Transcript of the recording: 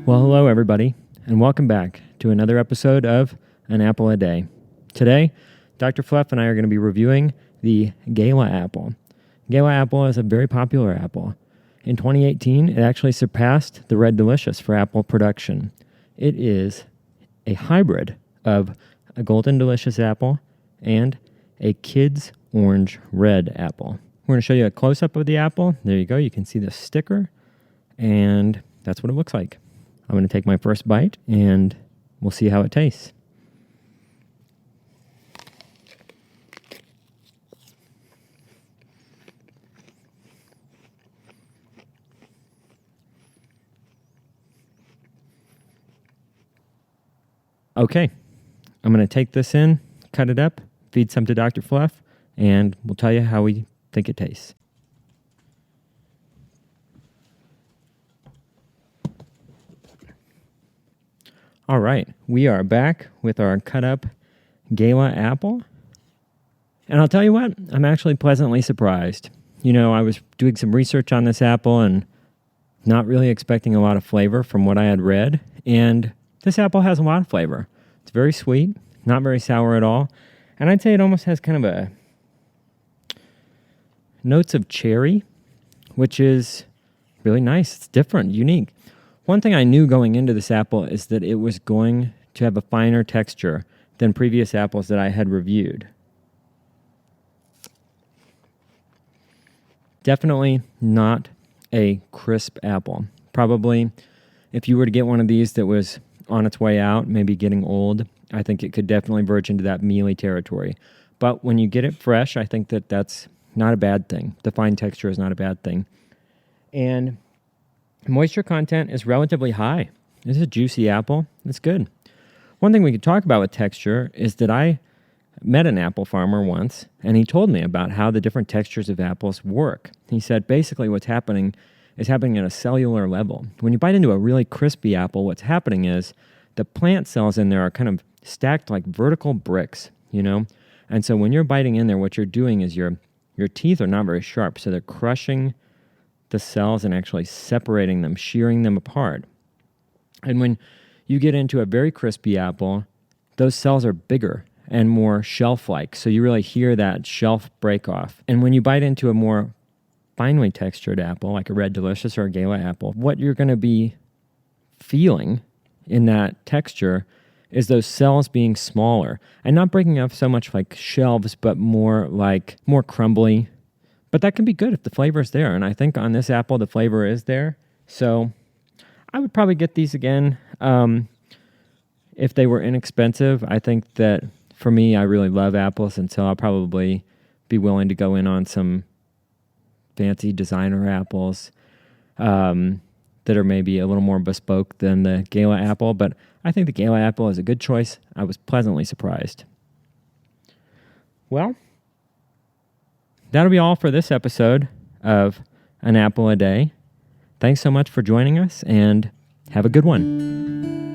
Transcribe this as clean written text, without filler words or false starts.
Well, hello, everybody, and welcome back to another episode of An Apple a Day. Today, Dr. Fluff and I are going to be reviewing the Gala apple. Gala apple is a very popular apple. In 2018, it actually surpassed the Red Delicious for apple production. It is a hybrid of a Golden Delicious apple and a Kid's Orange Red apple. We're going to show you a close-up of the apple. There you go. You can see the sticker, and that's what it looks like. I'm going to take my first bite, and we'll see how it tastes. Okay, I'm going to take this in, cut it up, feed some to Dr. Fluff, and we'll tell you how we think it tastes. All right, we are back with our cut up Gala apple. And I'll tell you what, I'm actually pleasantly surprised. You know, I was doing some research on this apple and not really expecting a lot of flavor from what I had read. And this apple has a lot of flavor. It's very sweet, not very sour at all. And I'd say it almost has kind of a notes of cherry, which is really nice. It's different, unique. One thing I knew going into this apple is that it was going to have a finer texture than previous apples that I had reviewed. Definitely not a crisp apple. Probably, if you were to get one of these that was on its way out, maybe getting old, I think it could definitely verge into that mealy territory. But when you get it fresh, I think that that's not a bad thing. The fine texture is not a bad thing. And moisture content is relatively high. This is a juicy apple. It's good. One thing we could talk about with texture is that I met an apple farmer once, and he told me about how the different textures of apples work. He said basically what's happening is happening at a cellular level. When you bite into a really crispy apple, what's happening is the plant cells in there are kind of stacked like vertical bricks, you know? And so when you're biting in there, what you're doing is your teeth are not very sharp, so they're crushing the cells and actually separating them, shearing them apart. And when you get into a very crispy apple, those cells are bigger and more shelf-like, so you really hear that shelf break off. And when you bite into a more finely textured apple, like a Red Delicious or a Gala apple, what you're going to be feeling in that texture is those cells being smaller and not breaking off so much like shelves, but more crumbly. But that can be good if the flavor is there. And I think on this apple, the flavor is there. So I would probably get these again if they were inexpensive. I think that for me, I really love apples. And so I'll probably be willing to go in on some fancy designer apples that are maybe a little more bespoke than the Gala apple. But I think the Gala apple is a good choice. I was pleasantly surprised. Well, that'll be all for this episode of An Apple a Day. Thanks so much for joining us, and have a good one.